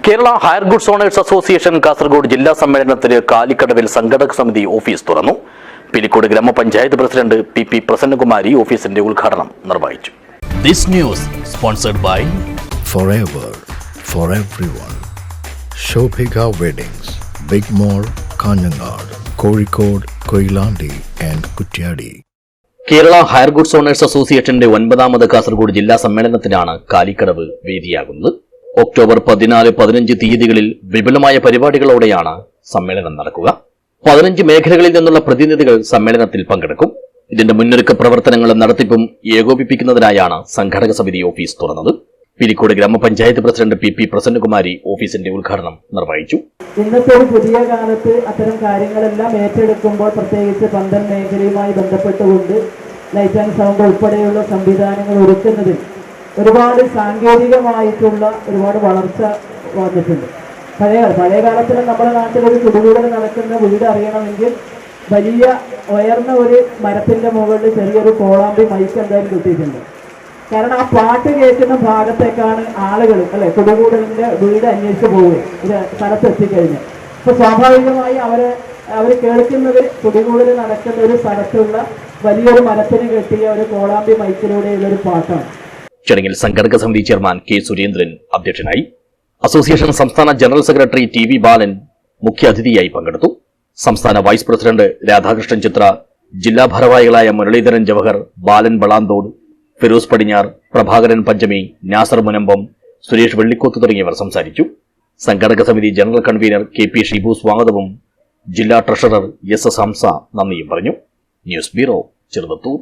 Kerala hire goods owners association Kasaragod ജില്ലാ സമ്മേളനത്തിന് കാലിക്കടവിൽ സംഘടക സമിതി ഓഫീസ് തുറന്നു. പിലിക്കോട് ഗ്രാമപഞ്ചായത്ത് പ്രസിഡന്റ് പി പ്രസന്നകുമാരി ഓഫീസിന്റെ ഉദ്ഘാടനം നിർവഹിച്ചു. This news sponsored by Forever for everyone. Shobhika Weddings, Big Mall, Kanjangad, Kozhikode, Koilandi and Kutyadi. Kerala hire goods owners അസോസിയേഷന്റെ 9ാമത് കാസർഗോഡ് ജില്ലാ സമ്മേളനത്തിനാണ് കാലിക്കടവ് വേദിയാകുന്നത്. ഒക്ടോബർ 14-15 തീയതികളിൽ വിപുലമായ പരിപാടികളോടെയാണ് സമ്മേളനം നടക്കുക. 15 മേഖലകളിൽ നിന്നുള്ള പ്രതിനിധികൾ സമ്മേളനത്തിൽ പങ്കെടുക്കും. ഇതിന്റെ മുന്നൊരുക്ക പ്രവർത്തനങ്ങളും നടത്തിപ്പും ഏകോപിപ്പിക്കുന്നതിനായാണ് സംഘടക സമിതി ഓഫീസ് തുറന്നത്. പിലിക്കോട് ഗ്രാമപഞ്ചായത്ത് പ്രസിഡന്റ് പി പ്രസന്നകുമാരി ഓഫീസിന്റെ ഉദ്ഘാടനം നിർവഹിച്ചു. ഇന്നത്തെ ഒരു പുതിയ കാലത്ത് അത്തരം കാര്യങ്ങളെല്ലാം ഏറ്റെടുക്കുമ്പോൾ പ്രത്യേകിച്ച് പന്തൽ മേഖലയുമായി ബന്ധപ്പെട്ടുകൊണ്ട് ലൈറ്റ് ആൻഡ് സൗണ്ട് ഉൾപ്പെടെയുള്ള സംവിധാനങ്ങൾ ഒരുക്കുന്നതിൽ ഒരുപാട് സാങ്കേതികമായിട്ടുള്ള ഒരുപാട് വളർച്ച വന്നിട്ടുണ്ട്. പഴയ കാലത്തിൽ നമ്മുടെ നാട്ടിൽ ഒരു കുടിവീട് നടക്കുന്ന വീട് അറിയണമെങ്കിൽ വലിയ ഉയർന്ന ഒരു മരത്തിന്റെ മുകളിൽ ചെറിയൊരു കോളാമ്പി മൈക്ക് എന്തായാലും കിട്ടിയിട്ടുണ്ട്. കാരണം ആ പാട്ട് കേൾക്കുന്ന ഭാഗത്തേക്കാണ് ആളുകൾ കുടികൂടലിന്റെ വീട് അന്വേഷിച്ച് പോവുക ഇത് സ്ഥലത്തെത്തിക്കഴിഞ്ഞ്. അപ്പൊ സ്വാഭാവികമായി അവർ കേൾക്കുന്നത് കുടികൂടൽ നടക്കുന്ന ഒരു സ്ഥലത്തുള്ള വലിയൊരു മരത്തിന് കെട്ടിയ ഒരു കോളാമ്പി മൈക്കിലൂടെയുള്ള ഒരു പാട്ടാണ്. ചടങ്ങിൽ സംഘടക സമിതി ചെയർമാൻ കെ സുരേന്ദ്രൻ അധ്യക്ഷനായി. അസോസിയേഷൻ സംസ്ഥാന ജനറൽ സെക്രട്ടറി ടി ബാലൻ മുഖ്യാതിഥിയായി പങ്കെടുത്തു. സംസ്ഥാന വൈസ് പ്രസിഡന്റ് രാധാകൃഷ്ണൻ ചിത്ര, ജില്ലാ ഭാരവാഹികളായ മുരളീധരൻ ജവഹർ, ബാലൻ വളാന്തോട്, ഫിറോസ് പടിഞ്ഞാർ, പ്രഭാകരൻ പഞ്ചമി, നാസർ മുനമ്പം, സുരേഷ് വെള്ളിക്കോത്ത് തുടങ്ങിയവർ സംസാരിച്ചു. സംഘടക സമിതി ജനറൽ കൺവീനർ കെ ഷിബു സ്വാഗതവും ജില്ലാ ട്രഷറർ എസ് ഹംസ നന്ദിയും പറഞ്ഞു. News bureau, Cheruvathur.